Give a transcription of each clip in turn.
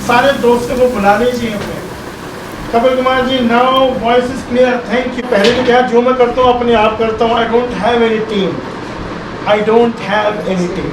सारे दोस्तों को बुला लीजिए अपने। Kapil Kumar ji, now voice is clear, thank you. पहले तो क्या, जो मैं करता हूँ अपने आप करता हूँ। I don't have any team, I don't have any team.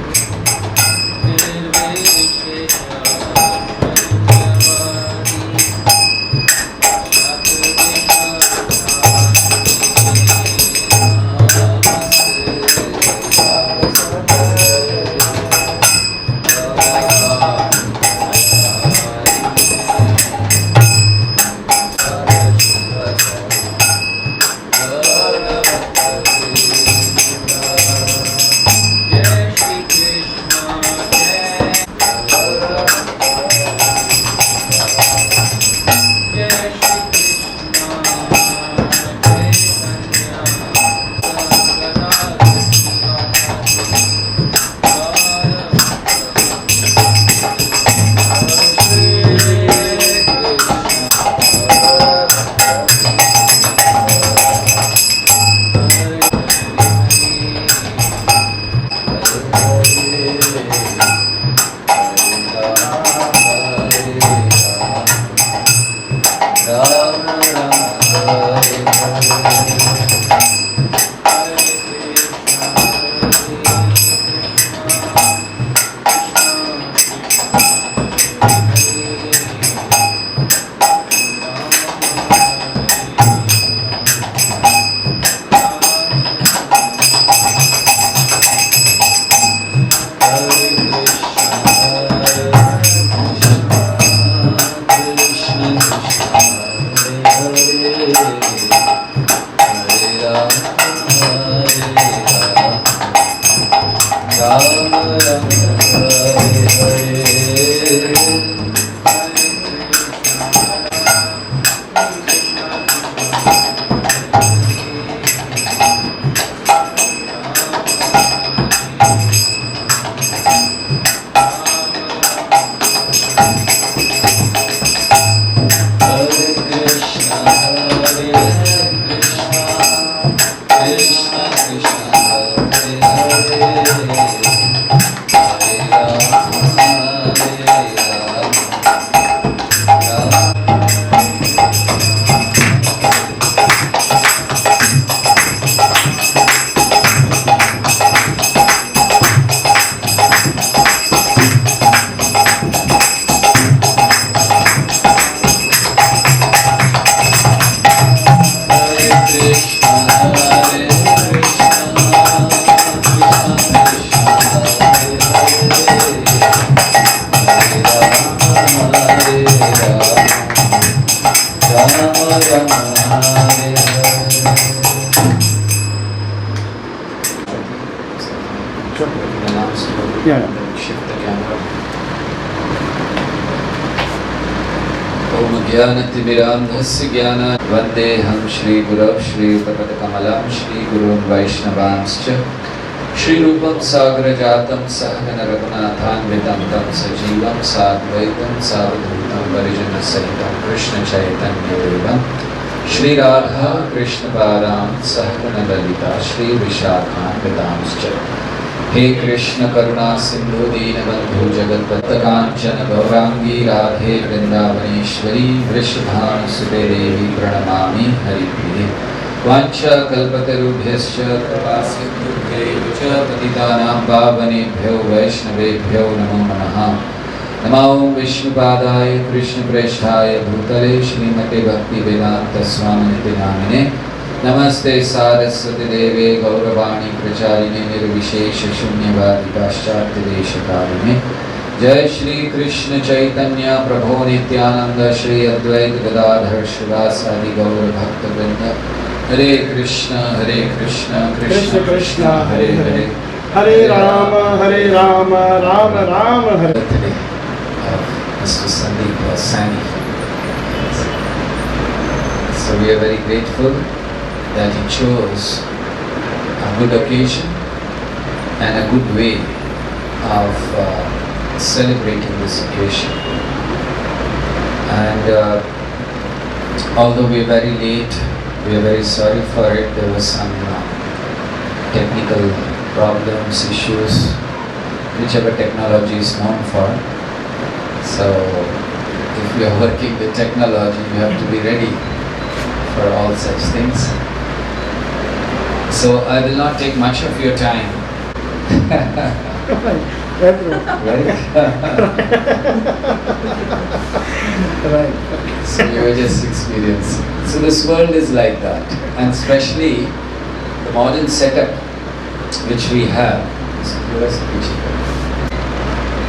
ज्ञानतिमिरान्धस्य ज्ञान वन्देऽहं श्रीगुरौ श्रीयुतपदकमलं श्रीगुरून् वैष्णवांश्च श्रीरूपं सागरजातं सहगण रघुनाथान्वितं तं सजीवं साद्वैतं सावधूतं परिजनसहितं कृष्णचैतन्यदेवं श्रीराधा कृष्णपादां सहगण ललिता श्रीविशाखान्वितांश्च। हे कृष्ण करुणा सिंधु दीनबंधु जगत्पतकांचन गौरांगी राधे वृंदावनेश्वरी वृषभानुसुते देवी प्रणमामि हरिप्रिये। वाञ्छाकल्पतरुभ्यश्च कृपा सिन्धुभ्यैव च पतितानां पावनेभ्यो वैष्णवेभ्यो नमो नमः। नमो विष्णुपादाय कृष्णप्रेष्ठाय भूतले श्रीमते भक्तिवेदान्त स्वामिनिति नामिने। नमस्ते सारस्वती देवे गौरवाणी प्रचारिणे निर्विशेष शून्यवादी पाश्चात्य देशकारिणे। जय श्री कृष्ण चैतन्य प्रभो नित्यानंद श्री अद्वैत गदाधर शिवासादि गौर भक्तवृंद। हरे कृष्ण कृष्ण कृष्ण हरे हरे, हरे राम राम राम हरे। Mr. Sandeep Sani. So we are very grateful that he chose a good occasion and a good way of celebrating this occasion. And although we are very late, we are very sorry for it. There were some technical problems, issues, whichever technology is known for. So if you are working with technology, you have to be ready for all such things. So I will not take much of your time. Right. Right. So you are just experiencing. So this world is like that, and especially the modern setup which we have,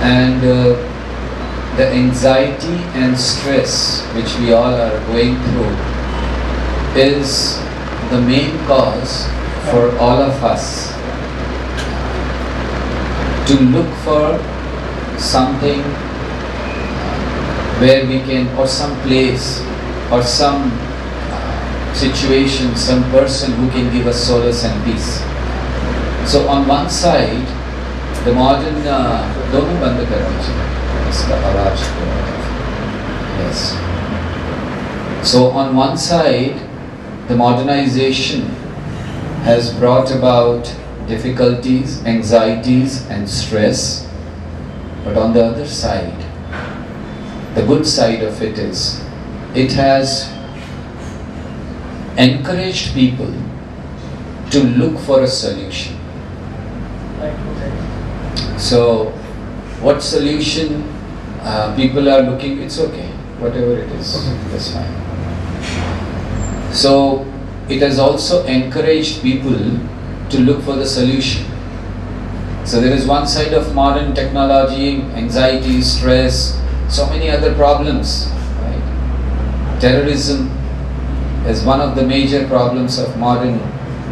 and the anxiety and stress which we all are going through is the main cause for all of us to look for something where we can, or some place, or some situation, some person who can give us solace and peace. So on one side, the modern, दोनों बंद कर दीजिए, इसका आवाज yes. So on one side, the modernization has brought about difficulties, anxieties and stress, but on the other side, the good side of it is, it has encouraged people to look for a solution. So, what solution people are looking, it's okay, whatever it is, that's fine. So, it has also encouraged people to look for the solution. So, there is one side of modern technology, anxiety, stress, so many other problems, right? Terrorism is one of the major problems of modern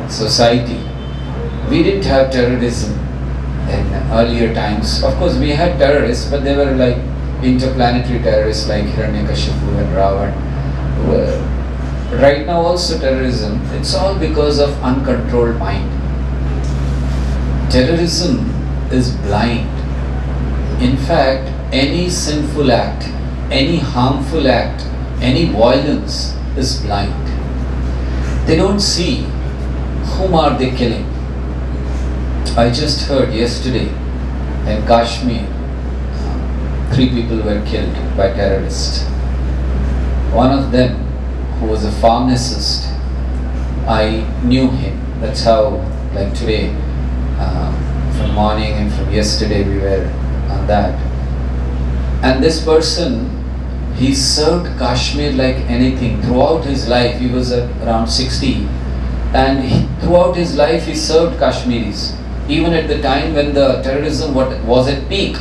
society. We didn't have terrorism in earlier times. Of course, we had terrorists, but they were like interplanetary terrorists like Hiranyakashipu and Ravan. Right now also terrorism, it's all because of uncontrolled mind. Terrorism is blind. In fact, any sinful act, any harmful act, any violence is blind. They don't see whom are they killing. I just heard yesterday in Kashmir, 3 people were killed by terrorists. One of them, who was a pharmacist, I knew him. That's how, like today, from morning and from yesterday we were on that. And this person, he served Kashmir like anything. Throughout his life, he was around 60, and throughout his life he served Kashmiris. Even at the time when the terrorism was at peak,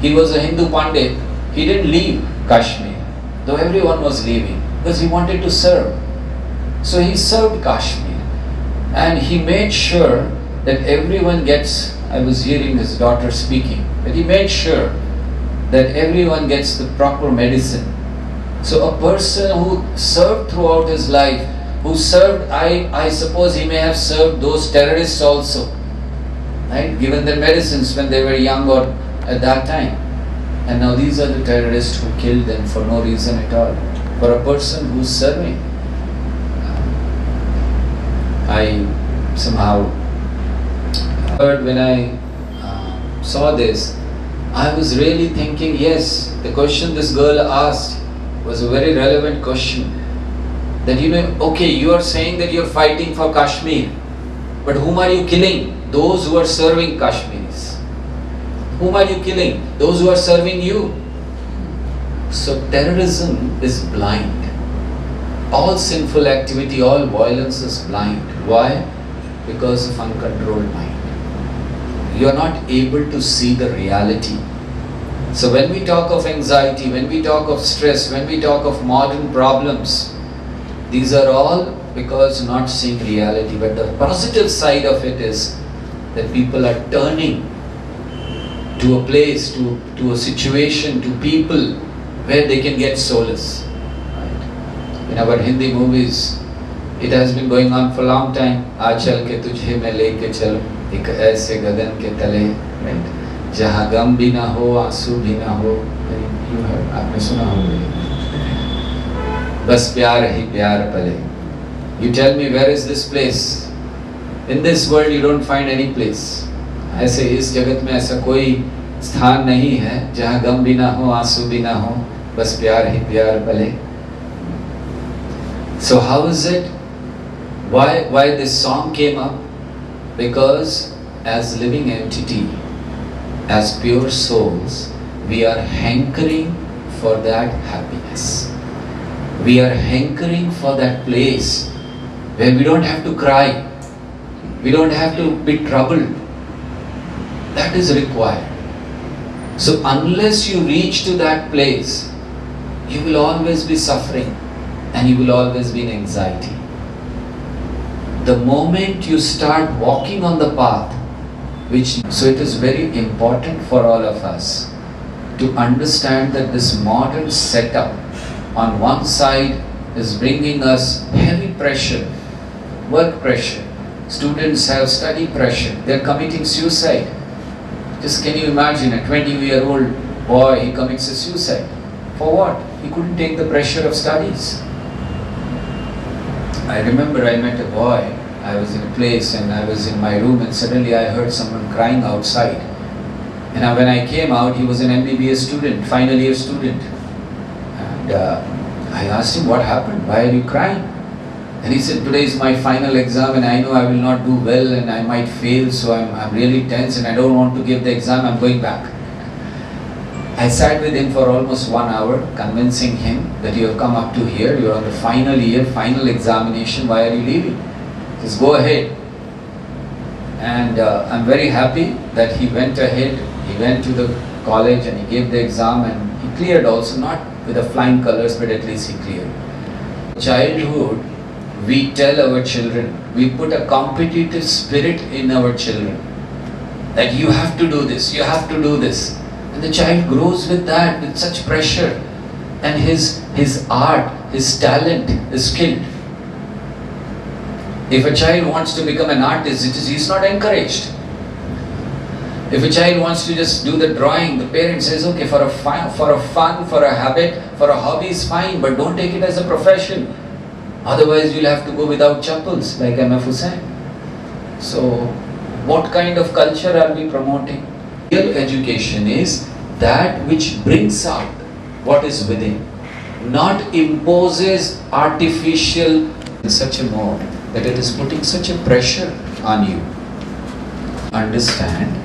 he was a Hindu Pandit. He didn't leave Kashmir, though everyone was leaving, because he wanted to serve. So he served Kashmir, and he made sure that everyone gets, I was hearing his daughter speaking, that he made sure that everyone gets the proper medicine. So a person who served throughout his life, who served, I suppose he may have served those terrorists also, right? Given them medicines when they were young or at that time. And now these are the terrorists who killed them for no reason at all. For a person who's serving. I somehow heard when I saw this, I was really thinking, yes, the question this girl asked was a very relevant question. That okay, you are saying that you are fighting for Kashmir, but whom are you killing? Those who are serving Kashmiris. Whom are you killing? Those who are serving you. So terrorism is blind. All sinful activity, all violence is blind. Why? Because of uncontrolled mind. You are not able to see the reality. So when we talk of anxiety, when we talk of stress, when we talk of modern problems, these are all because not seeing reality. But the positive side of it is that people are turning to a place, to a situation, to people where they can get solace. Right? In our Hindi movies, it has been going on for a long time. Aachal ke tujhe main leke chalo, ek aise gadan ke tale, right? Jahan gam bhi na ho, aansu bhi na ho. You have, aapne suna hoga. Bas pyar hi pyar pale. You tell me, where is this place? In this world you don't find any place. ऐसे इस जगत में ऐसा कोई स्थान नहीं है जहाँ गम भी ना हो, आंसू भी ना हो, बस प्यार ही प्यार पले. So how is it? Why this song came up? Because as living entity, as pure souls, we are hankering for that happiness. We are hankering for that place where we don't have to cry, we don't have to be troubled. That is required. So unless you reach to that place, you will always be suffering and you will always be in anxiety. The moment you start walking on the path, so it is very important for all of us to understand that this modern setup on one side is bringing us heavy pressure, work pressure. Students have study pressure. They are committing suicide. Just can you imagine a 20-year-old boy, he commits a suicide. For what? He couldn't take the pressure of studies. I remember I met a boy. I was in a place and I was in my room and suddenly I heard someone crying outside. And when I came out, he was an MBBS student, final year student. And I asked him, what happened? Why are you crying? And he said, today is my final exam and I know I will not do well and I might fail, so I'm really tense and I don't want to give the exam, I'm going back. I sat with him for almost 1 hour, convincing him that you have come up to here, you are on the final year, final examination, why are you leaving? Just go ahead. And I'm very happy that he went ahead, he went to the college and he gave the exam and he cleared also, not with the flying colors, but at least he cleared. Childhood, we tell our children, we put a competitive spirit in our children, that you have to do this, you have to do this. And the child grows with that, with such pressure. And his art, his talent is killed. If a child wants to become an artist, he's not encouraged. If a child wants to just do the drawing, the parent says, okay, for a fun, for a habit, for a hobby is fine, but don't take it as a profession. Otherwise you'll have to go without chappals, like MF Hussain. So, what kind of culture are we promoting? Real education is that which brings out what is within, not imposes artificial in such a mode that it is putting such a pressure on you. Understand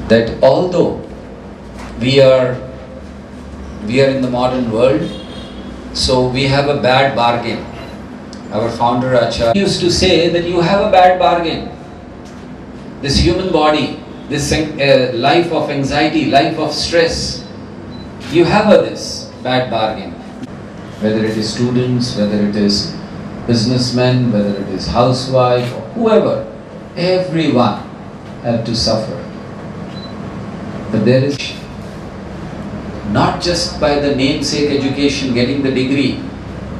that although we are in the modern world, so we have a bad bargain. Our founder Acharya used to say that you have a bad bargain. This human body, this life of anxiety, life of stress, you have this bad bargain. Whether it is students, whether it is businessmen, whether it is housewife, or whoever, everyone have to suffer. But there is not just by the namesake education, getting the degree.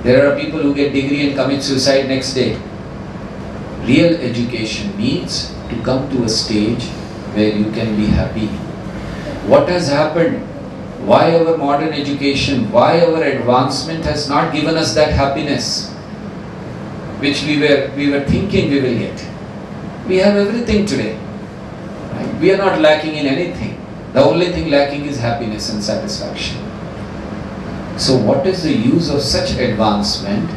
There are people who get degree and commit suicide next day. Real education needs to come to a stage where you can be happy. What has happened? Why our modern education, why our advancement has not given us that happiness which we were thinking we will get? We have everything today. Right? We are not lacking in anything. The only thing lacking is happiness and satisfaction. So what is the use of such advancement?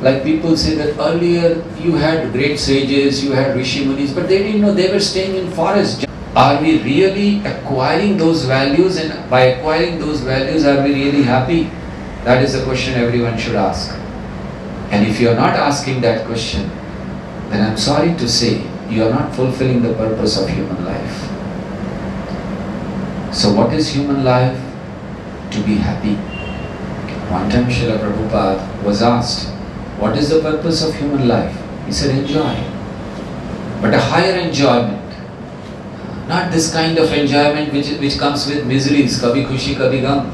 Like people say that earlier you had great sages, you had Rishi Munis, but they didn't know, they were staying in forests. Are we really acquiring those values, and by acquiring those values are we really happy? That is the question everyone should ask. And if you are not asking that question, then I'm sorry to say you are not fulfilling the purpose of human life. So what is human life? To be happy. One time Srila Prabhupada was asked, what is the purpose of human life? He said, enjoy. But a higher enjoyment. Not this kind of enjoyment which comes with miseries, kabhi khushi, kabhi gum.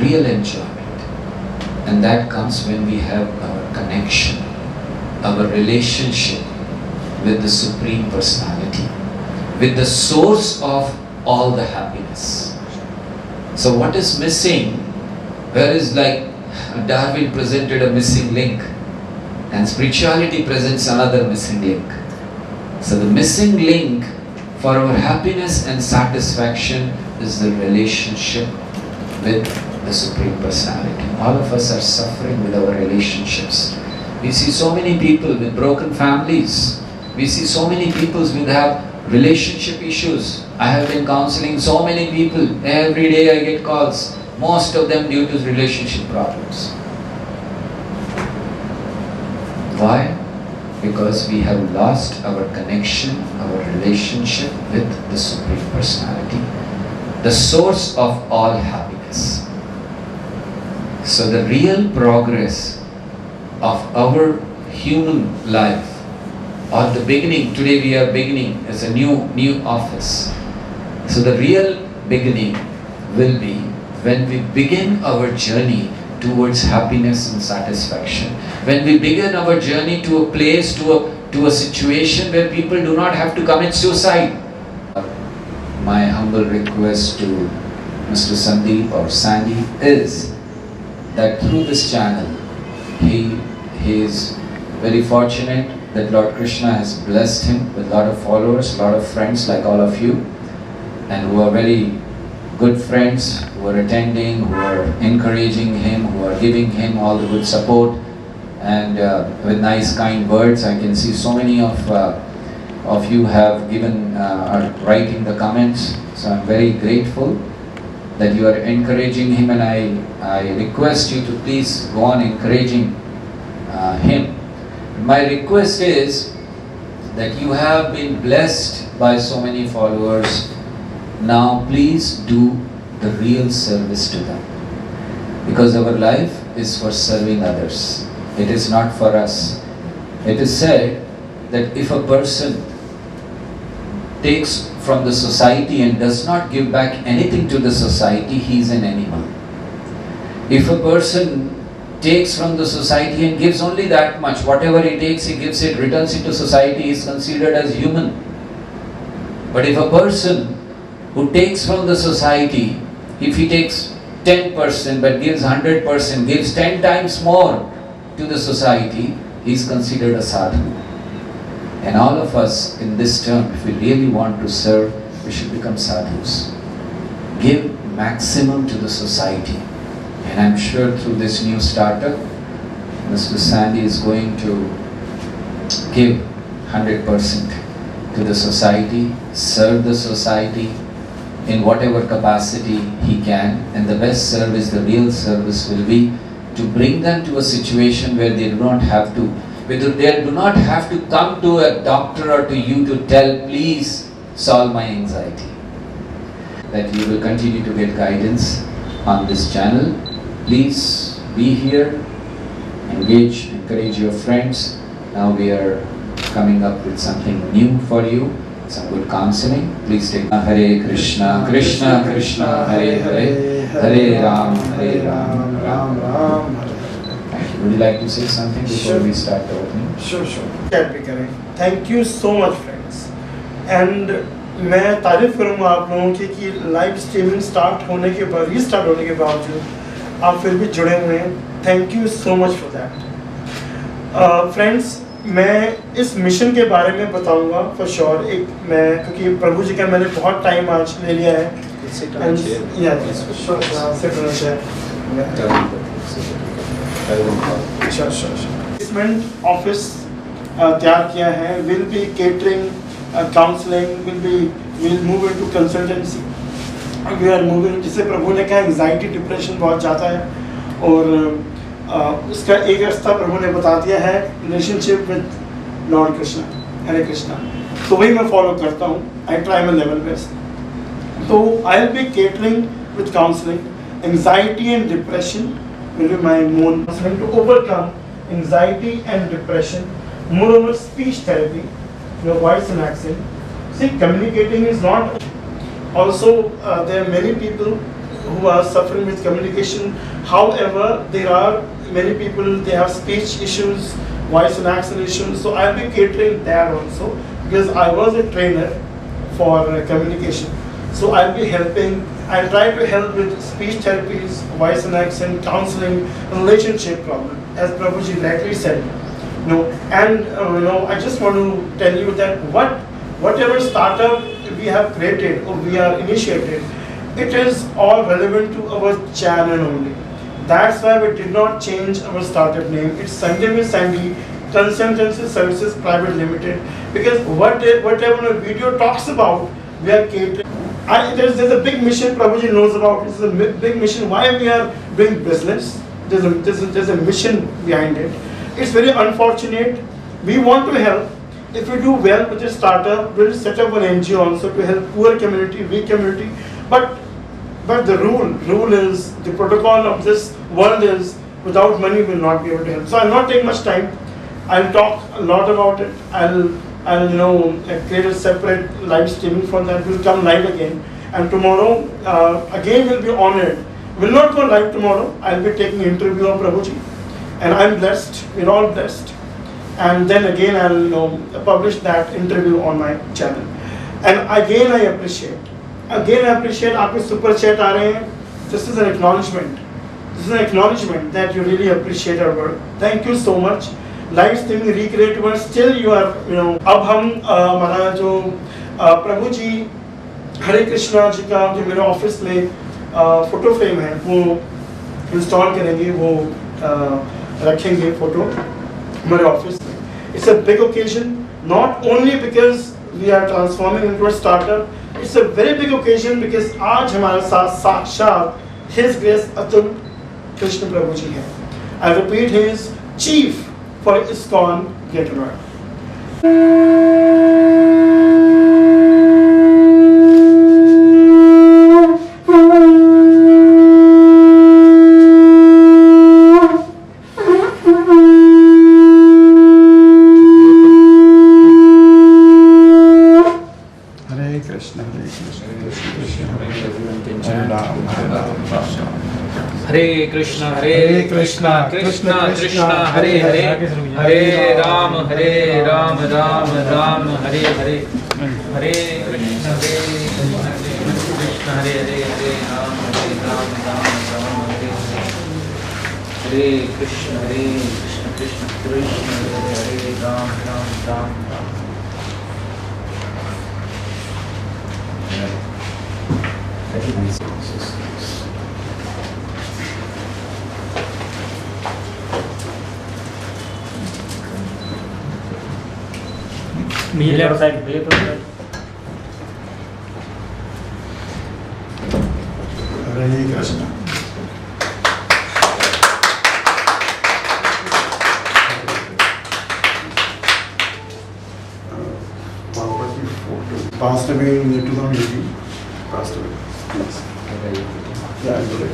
Real enjoyment. And that comes when we have our connection, our relationship with the Supreme Personality, with the source of all the happiness. So what is missing? Whereas like Darwin presented a missing link, and spirituality presents another missing link. So the missing link for our happiness and satisfaction is the relationship with the Supreme Personality. All of us are suffering with our relationships. We see so many people with broken families. We see so many people who have relationship issues. I have been counseling so many people. Every day I get calls. Most of them due to relationship problems. Why? Because we have lost our connection, our relationship with the Supreme Personality, the source of all happiness. So the real progress of our human life, or the beginning, today we are beginning as a new office. So the real beginning will be when we begin our journey towards happiness and satisfaction. When we begin our journey to a place, to a situation where people do not have to commit suicide. My humble request to Mr. Sandeep or Sandy is that through this channel, he is very fortunate that Lord Krishna has blessed him with a lot of followers, a lot of friends like all of you, and who are very good friends, who are attending, who are encouraging him, who are giving him all the good support, and with nice kind words. I can see so many of you have given are writing the comments, so I'm very grateful that you are encouraging him, and I request you to please go on encouraging him. My request is that you have been blessed by so many followers. Now please do the real service to them, because our life is for serving others. It is not for us. It is said that if a person takes from the society and does not give back anything to the society, he is an animal. If a person takes from the society and gives only that much, whatever he takes, he gives it, returns it to society, he is considered as human. But if a person who takes from the society, if he takes 10% but gives 100%, gives 10 times more to the society, he is considered a sadhu. And all of us in this term, if we really want to serve, we should become sadhus. Give maximum to the society. And I'm sure through this new startup, Mr. Sandy is going to give 100% to the society, serve the society in whatever capacity he can. And the best service, the real service will be to bring them to a situation where they do not have to come to a doctor or to you to tell, please solve my anxiety. That you will continue to get guidance on this channel. Please be here, engage, encourage your friends. Now we are coming up with something new for you, some good counseling. Please take Hare Krishna, Krishna Krishna, Hare Hare, Hare Ram, Ram Ram. Thank you. Would you like to say something before we start the opening? Sure. Thank you so much, friends. And मैं तारीफ करूँगा आप लोगों की कि live streaming restart होने के बावजूद आप फिर भी जुड़े हुए हैं. Thank you so much for that. Friends, मैं इस मिशन के बारे में बताऊंगा फॉर श्योर. क्योंकि प्रभु जी का मैंने बहुत टाइम आज ले लिया है. प्लेसमेंट ऑफिस तैयार किया है. Will be catering, counselling, will move into consultancy. We are moving, जिसे प्रभु ने कहा एंग्जाइटी डिप्रेशन बहुत ज़्यादा है, और उसका एक रास्ता प्रभु ने बता दिया है, relationship with lord Krishna, Hare Krishna. तो वही मैं फॉलो करता हूँ. I try my level best. तो I will be catering with counselling. Anxiety and depression will be my main counseling to overcome anxiety and depression. Moreover, speech therapy, your voice and accent. See, communicating is not. Also, there are many people who are suffering with communication. However, there are many people, they have speech issues, voice and accent issues. So I'll be catering that also, because I was a trainer for communication. So I'll be helping. I'll try to help with speech therapies, voice and accent, counseling, relationship problem, as Prabhuji rightly said. I just want to tell you that whatever startup we have created or we are initiated, it is all relevant to our channel only. That's why we did not change our startup name. It's Sanjay with Sandy Consultancy Services Private Limited, because whatever the video talks about, we are catering. There's a big mission Prabhuji knows about. It's a big mission. Why we are doing business? There's a mission behind it. It's very unfortunate. We want to help. If we do well with this startup, we'll set up an NGO also to help poor community, weak community. But the rule is, the protocol of this world is, without money we will not be able to help. So I'll not take much time. I'll talk a lot about it. I'll create a separate live streaming for that. We'll come live again. And tomorrow, again we'll be honored. We'll not go live tomorrow. I'll be taking an interview of Prabhuji. And I'm blessed. We're all blessed. And then again I'll publish that interview on my channel. And again I appreciate आपके super chat आ रहे हैं. This is an acknowledgement. This is an acknowledgement that you really appreciate our work. Thank you so much. Live streaming recreate work. Still you are अब हम हमारा जो प्रभु जी हरे कृष्णा जी का जो मेरे ऑफिस में फोटो फ्रेम है वो इंस्टॉल करेंगे, वो रखेंगे फोटो हमारे ऑफिस में. It's a big occasion, not only because we are transforming into a startup. It's a very big occasion because आज हमारे साथ साक्षात His Grace अतुल कृष्ण प्रभु जी हैं. I repeat, he is chief for ISKCON Greater Noida. Hare Krishna, Hare Krishna, Krishna Krishna, Hare Hare, Hare Ram, Ram Ram, Hare Hare, Hare Krishna, Krishna, Hare Hare, Hare Ram, Ram Ram, Hare Hare, Hare Krishna, Krishna, Krishna, Hare Hare, Ram Ram. Me left side, way to side. Hare Krishna. Passed away in 2018. Passed away. Yes. Yeah, I'm good.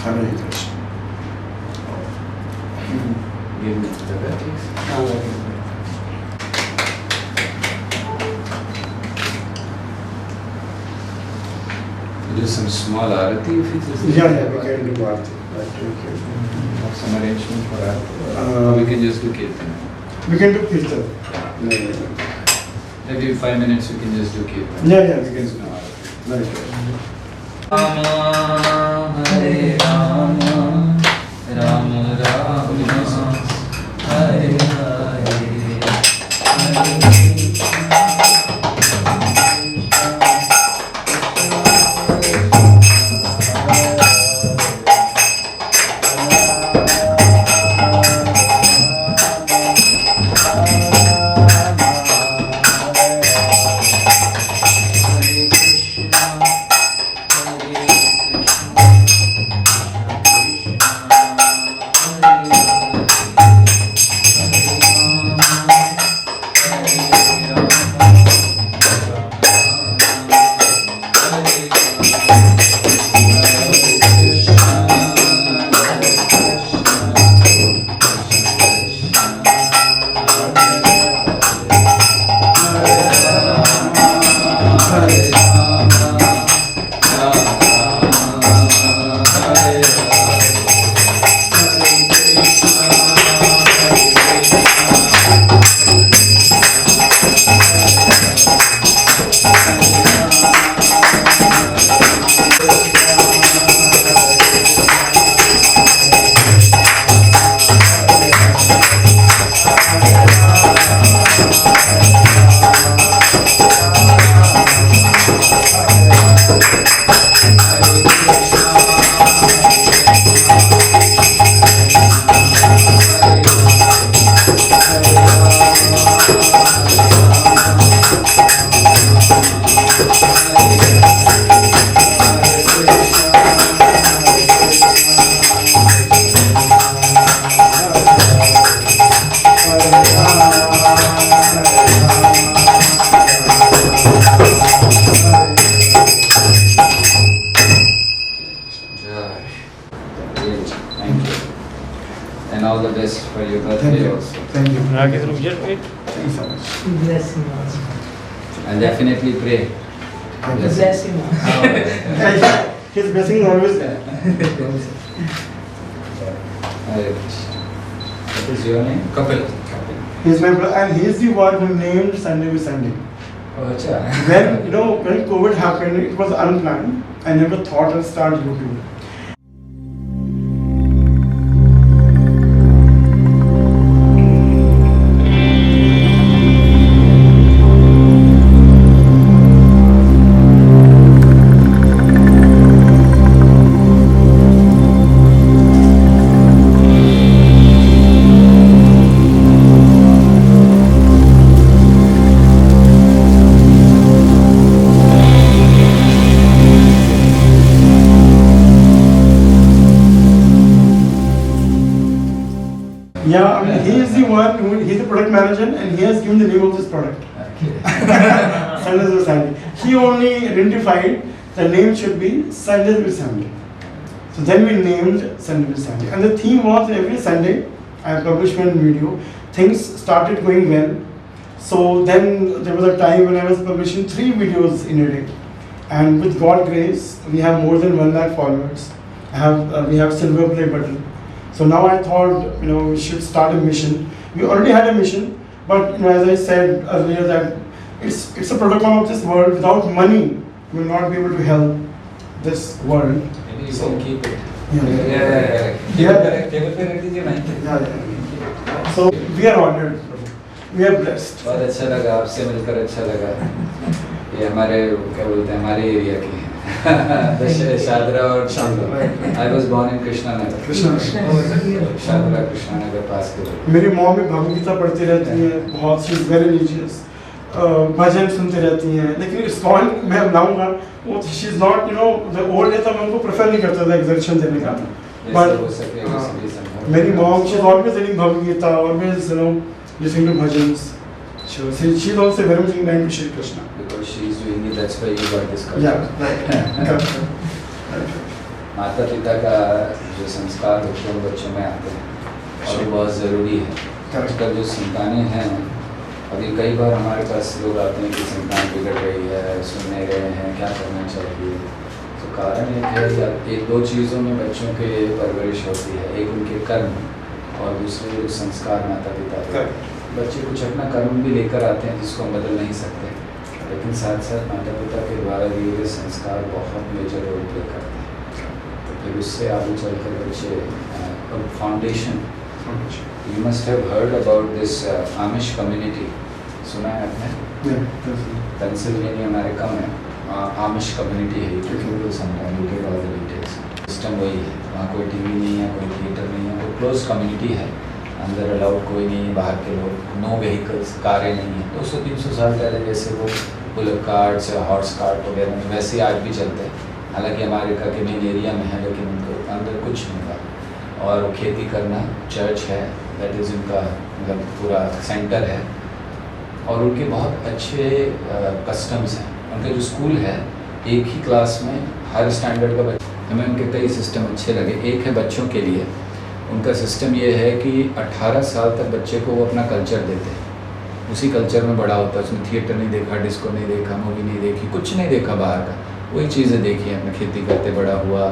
Hare Krishna. Give me the back. Do some small arati if it is. Yeah, we can do arati. Have some arrangement for arati. We can just do kirtan. We can do kirtan. Maybe 5 minutes we can just do kirtan. Yeah, We we can can do arati. Right. Rama, Hare Rama, Rama Rama, Hare Hare, Hare Hare birthday also. Thank you. Rakesh Rujar, wait. Thank you so much. Bless him also. And definitely pray. Thank you. Bless him also. His blessing is always there. Hare Krishna. What is your name? Kapil. He's my brother, and he's the one who named Sunday with Sunday. Oh, acha. When COVID happened, it was unplanned. I never thought I'd start YouTube. Yeah, I mean, he is the one who, he's the product manager and he has given the name of this product. Okay. Sundays with Sandy. He only identified the name should be Sundays with Sandy. So then we named Sunday with Sandy. And the theme was every Sunday, I published one video, things started going well. So then there was a time when I was publishing 3 videos in a day. And with God's grace, we have more than 1 lakh followers. We have silver play button. So now I thought, we should start a mission. We already had a mission, but as I said earlier, that it's a protocol of this world. Without money, we will not be able to help this world. Maybe you can keep it. Yeah. Table पे रख दीजिए mic पे। Yeah. So we are honored. We are blessed. बहुत अच्छा लगा आपसे मिलकर, अच्छा लगा। ये हमारे क्या बोलते हैं, हमारे एरिया की है। शादरा और Shahdara. I was born in Krishna Nagar. Krishna Shahdara Krishna Nagar पास के। मेरी मॉम भी भगवद गीता पढ़ती रहती है, बहुत सी वेरी रिलीजियस, भजन सुनती रहती हैं। लेकिन इस्कॉन मैं लाऊंगा, वो she is not the old है, तो मैं उनको प्रेफर नहीं करता था एग्जर्शन देने का। बट मेरी mom she is always reading Bhagavad Gita, always listening to bhajans. She's also very much inclined to Shri Krishna. Because she is doing it, that's why you got this culture. Yeah, right. Correct. माता पिता का जो संस्कार होते हैं वो बच्चों में आते हैं और वो बहुत ज़रूरी है। आजकल जो संतानें हैं, अभी कई बार हमारे पास लोग आते हैं कि संतान बिगड़ रही है, सुन नहीं रहे हैं, क्या करना चाहिए। तो कारण एक है, 1-2 चीज़ों में बच्चों के परवरिश होती है। एक उनके कर्म और दूसरे संस्कार माता पिता के। बच्चे कुछ अपना कर्म भी लेकर आते हैं जिसको हम बदल नहीं सकते, लेकिन साथ साथ माता पिता के द्वारा दिए गए संस्कार बहुत मेजर रोल प्ले करते हैं। तो फिर उससे आगे चलकर बच्चे foundation, you must have heard about this Amish community, सुना है आपने? पेंसिल्वेनिया अमेरिका में आमिश कम्युनिटी है। सिस्टम वही है, वहाँ कोई टीवी नहीं है, कोई थिएटर नहीं है, कोई क्लोज कम्युनिटी है। अंदर अलाउड कोई नहीं है, बाहर के लोग, नो व्हीकल्स, कारें नहीं हैं। 200-300 साल पहले जैसे वो बुलेट कार्ट्स या हॉर्स कार्ट वगैरह में वैसे आज भी चलते हैं। हालांकि अमेरिका के मेन एरिया में है, लेकिन उनको अंदर कुछ नहीं था। और खेती करना, चर्च है, दैट इज़ उनका मतलब पूरा सेंटर है। और उनके बहुत अच्छे कस्टम्स हैं। उनका जो स्कूल है, एक ही क्लास में हर स्टैंडर्ड का बच्चा, हमें उनके कई सिस्टम अच्छे लगे। एक है बच्चों के लिए, उनका सिस्टम ये है कि 18 साल तक बच्चे को वो अपना कल्चर देते हैं, उसी कल्चर में बड़ा होता है। उसने थिएटर नहीं देखा, डिस्को नहीं देखा, मूवी नहीं देखी, कुछ नहीं देखा बाहर का, वही चीज़ें देखी, अपने खेती करते बड़ा हुआ।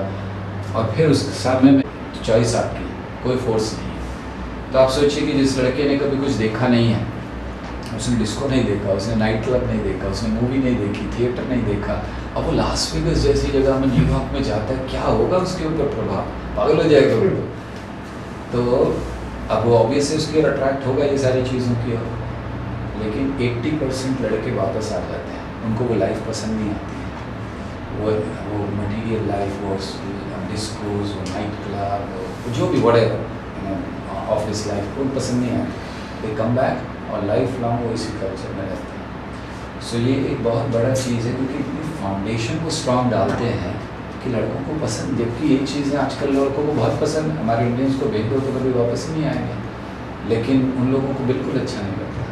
और फिर उस समय में चॉइस आपकी, कोई फोर्स नहीं है। तो आप सोचिए कि जिस लड़के ने कभी कुछ देखा नहीं है, उसने डिस्को नहीं देखा, उसने नाइट क्लब नहीं देखा, उसने मूवी नहीं देखी, थिएटर नहीं देखा, अब वो लास वेगस जैसी जगह में, न्यूयॉर्क में जाता है, क्या होगा उसके ऊपर प्रभाव? पागल हो जाएगा वो। तो अब वो ऑब्वियसली उसके अट्रैक्ट होगा ये सारी चीज़ों की ओर। लेकिन 80% लड़के वापस आ जाते हैं, उनको वो लाइफ पसंद नहीं आती है। वो मटीरियल लाइफ, वो डिस्कोज, वो नाइट क्लब, जो भी बड़े ऑफिस लाइफ, वो पसंद नहीं आती। दे कम बैक और लाइफ लॉन्ग वो इसी कल्चर में रहते हैं। सो ये एक बहुत बड़ा चीज़ है, क्योंकि इतनी फाउंडेशन को स्ट्रॉन्ग डालते हैं कि लड़कों को पसंद, जबकि एक चीज़ है आजकल लड़कों को बहुत पसंद, हमारे इंडियंस को भेज दो तो कभी वापस ही नहीं आएंगे, लेकिन उन लोगों को बिल्कुल अच्छा नहीं लगता।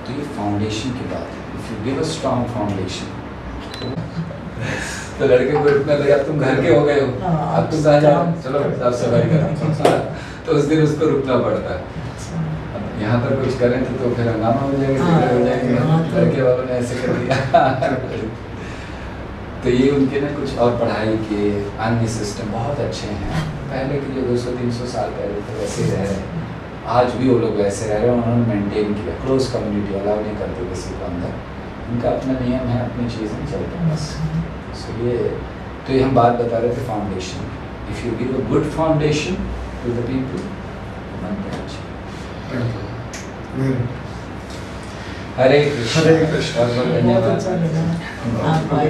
तो ये फाउंडेशन की बात है। If you give a strong foundation, तो लड़के को इतना लगा तुम घर के हो गए हो, अब तुम कहाँ जाओ, चलो साफ सफाई करो। तो उस दिन उसको रुकना पड़ता है। अब यहाँ पर कुछ करें तो फिर हंगामा हो जाएगा, झगड़े हो जाएंगे, लड़के वालों ने ऐसे कर दिया। तो ये उनके ना कुछ और पढ़ाई के अन्य सिस्टम बहुत अच्छे हैं। पहले के जो 200-300 साल पहले थे वैसे ही रह रहे हैं, आज भी वो लोग वैसे रह रहे हैं। उन्होंने मेंटेन किया, क्लोज कम्युनिटी अलाउ नहीं करते किसी को अंदर, उनका अपना नियम है, अपनी चीज़ें चलते हैं बस। सो ये हम बात बता रहे थे foundation. If you give a good foundation to the people, बनते हैं अच्छे। हरे कृष्ण। हरे कृष्ण। बहुत बहुत बहुत धन्यवाद। अच्छा लगा आप आए।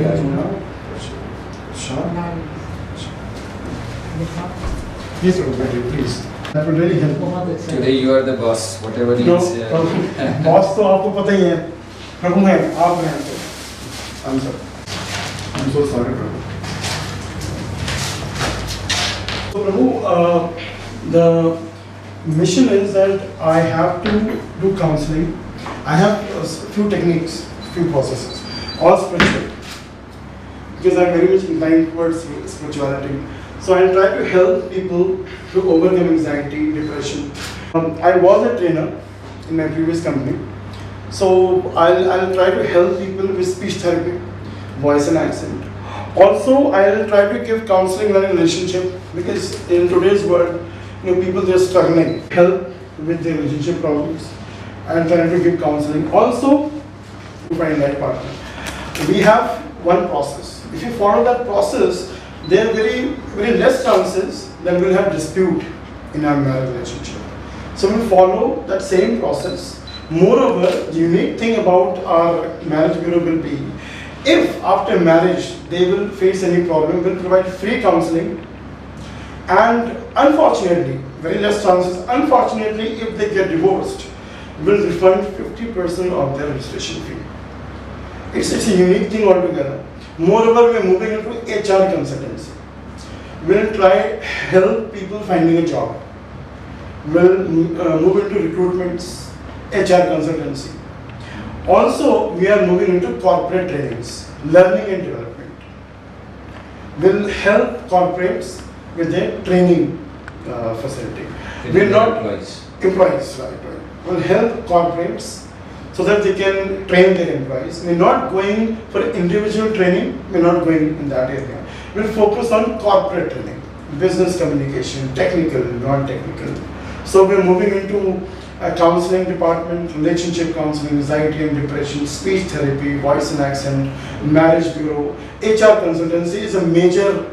Yes, Prabhu, please. That would really help. बहुत अच्छा Today you are the boss, whatever No, you say. Prabhu, boss तो आपको पता ही है, प्रभु हैं, आप हैं तो। I'm sorry. I'm so sorry, Prabhu. So, Prabhu, the mission is that I have to do counseling. I have a few techniques, few processes, all spiritual, because I'm very much inclined towards spirituality. So I try to help people to overcome anxiety, depression. I was a trainer in my previous company, so I'll try to help people with speech therapy, voice and accent. Also, I'll try to give counseling in a relationship, because in today's world, people they're struggling. Help with their relationship problems and trying to give counseling. Also, to find right partner. We have one process. If you follow that process, there are very less chances that we'll have dispute in our marriage relationship. So we'll follow that same process. Moreover, the unique thing about our marriage bureau will be, if after marriage they will face any problem, we'll provide free counseling. And unfortunately, very less chances, unfortunately, if they get divorced, we'll refund 50% of their registration fee. It's a unique thing altogether. Moreover, we are moving into HR consultancy. We'll try help people finding a job. We'll move into recruitments, HR consultancy. Also, we are moving into corporate trainings, learning and development. We'll help corporates with their training facility. We're not employees, right? We'll help corporates so that they can train their employees. We're not going for individual training, we're not going in that area. We'll focus on corporate training, business communication, technical, non-technical. So we're moving into a counseling department, relationship counseling, anxiety and depression, speech therapy, voice and accent, marriage bureau. HR consultancy is a major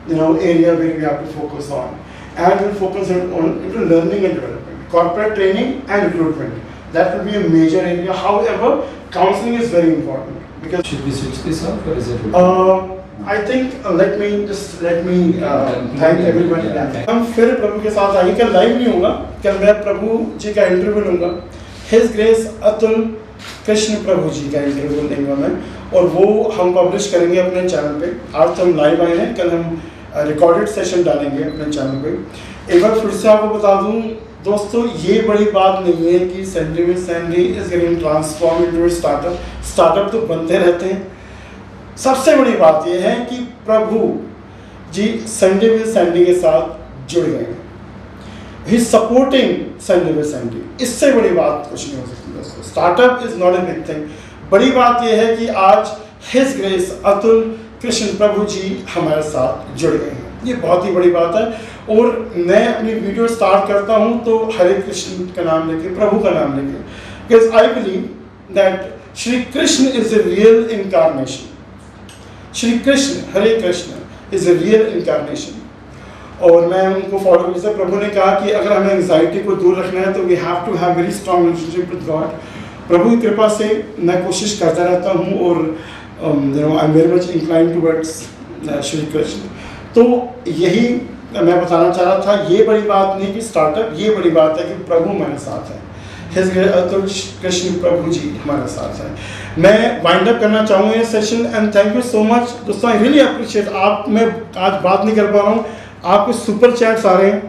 area where we have to focus on. And we'll focus on into learning and development, corporate training and recruitment. That will be a major area. However, counseling is very important because Should we switch this off or is it? I think let me thank everyone. Yeah. हम फिर प्रभु के साथ आएंगे। कल live नहीं होगा, कल मैं प्रभु जी का इंटरव्यू लूँगा। His Grace अतुल कृष्ण प्रभु जी का इंटरव्यू लेंगे मैं, और वो हम पब्लिश करेंगे अपने चैनल पे। आज तो हम लाइव आए हैं, कल हम रिकॉर्डेड सेशन डालेंगे अपने चैनल पे। एक बार फिर से आपको बता दूं दोस्तों, ये बड़ी बात नहीं है कि Sandy with Sandy is getting transform into startup. Startup तो बनते रहते हैं। सबसे बड़ी बात ये है कि प्रभु जी सैंडी विद सैंडी के साथ जुड़ गए हैं। ही सपोर्टिंग सैंडी विद सैंडी। इससे बड़ी बात कुछ नहीं हो सकती दोस्तों। Startup is not a big thing. बड़ी बात यह है कि आज हिज ग्रेस अतुल कृष्ण प्रभु जी हमारे साथ जुड़ गए हैं। ये बहुत ही बड़ी बात है। और मैं अपनी वीडियो स्टार्ट करता हूं तो हरे कृष्ण का नाम लेके, प्रभु का नाम लेके, because I believe that Shri Krishna is a real incarnation. Shri Krishna, Hare Krishna is a real incarnation. और मैं उनको फॉलो किया। प्रभु ने कहा कि अगर हमें एंजाइटी को दूर रखना है तो we have to have very strong relationship with God. प्रभु की कृपा से मैं कोशिश करता रहता हूँ और I am very much incline towards Shri Krishna. तो यही मैं बताना चाह रहा था। ये बड़ी बात नहीं कि स्टार्टअप, ये बड़ी बात है कि प्रभु हमारे साथ है। हिज ग्रेस अतुल कृष्ण प्रभु जी हमारे साथ है। मैं वाइंड अप करना चाहूँगा ये session and thank you so much दोस्तों। आई रियली अप्रिशिएट आप। मैं आज बात नहीं कर पा रहा हूँ, आपके सुपर चैट्स आ रहे हैं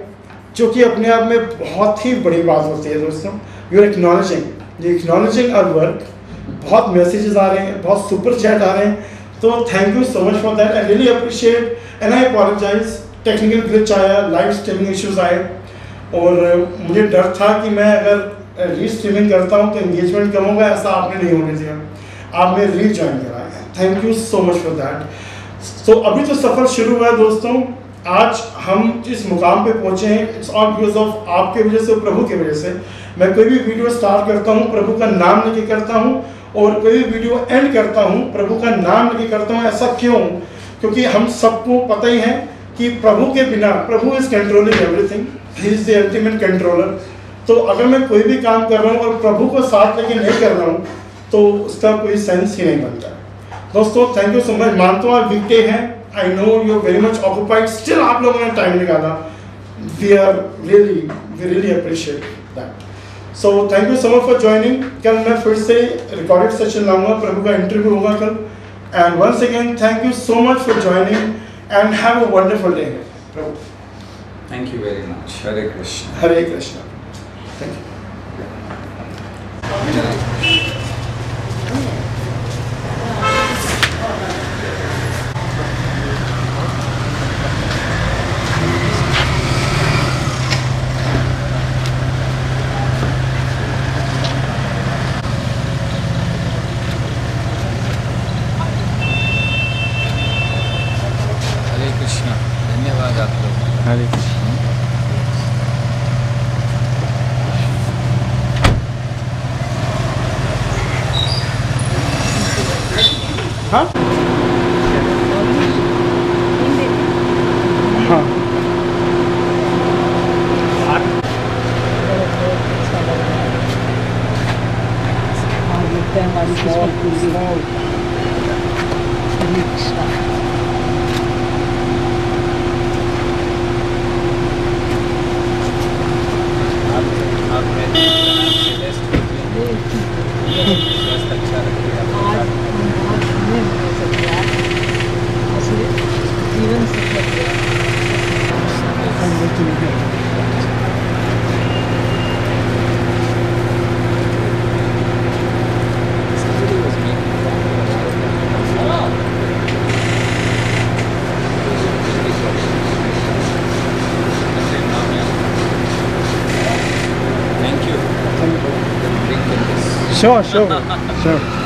जो कि अपने आप में बहुत ही बड़ी बात होती है दोस्तों। You are acknowledging our work. बहुत मैसेजेस आ रहे हैं, बहुत सुपर चैट आ रहे हैं। तो thank you so much for that. I really appreciate and I apologise. Technical glitch आया, लाइव स्ट्रीमिंग इश्यूज आए, और मुझे डर था कि मैं अगर रील स्ट्रीमिंग करता हूँ तो एंगेजमेंट कम होगा, ऐसा आपने नहीं होने दिया, आपने रील ज्वाइन कराया, thank you so much for that. So अभी तो सफ़र शुरू हुआ है दोस्तों, आज हम जिस मुकाम पे पहुँचे हैं इट्स ऑल बिकॉज ऑफ आपके वजह से, प्रभु की वजह से। मैं कोई भी वीडियो स्टार्ट करता हूँ प्रभु का नाम लेके करता हूँ, और कोई भी वीडियो एंड करता हूँ प्रभु का नाम लेके करता हूँ। ऐसा क्यों? क्योंकि हम सबको पता ही है कि प्रभु के बिना, Prabhu is controlling everything, he is the ultimate controller. तो अगर मैं कोई भी काम कर रहा हूँ और प्रभु को साथ लेके नहीं कर रहा हूँ तो उसका कोई सेंस ही नहीं बनता। दोस्तों थैंक यू सो मच, मानता हूँ आज वीकडे है, I know you very much occupied, still आप लोगों ने टाइम निकाला, we really appreciate that. So thank you so much for joining. कल मैं फिर से रिकॉर्डेड सेशन लाऊंगा, प्रभु का इंटरव्यू होगा कल। And once again thank you so much for joining and have a wonderful day Prabhu. Thank you very much. Hare Krishna. Hare Krishna. Thank you. Hare Krishna. धन्यवाद आप लोग। हरे कृष्ण। हाँ हाँ हमारी स्मॉल रिक्शा अच्छा रखिए। आज हम बहुत धन्य हो सकते हैं असली जीवन से Thank you. Sure.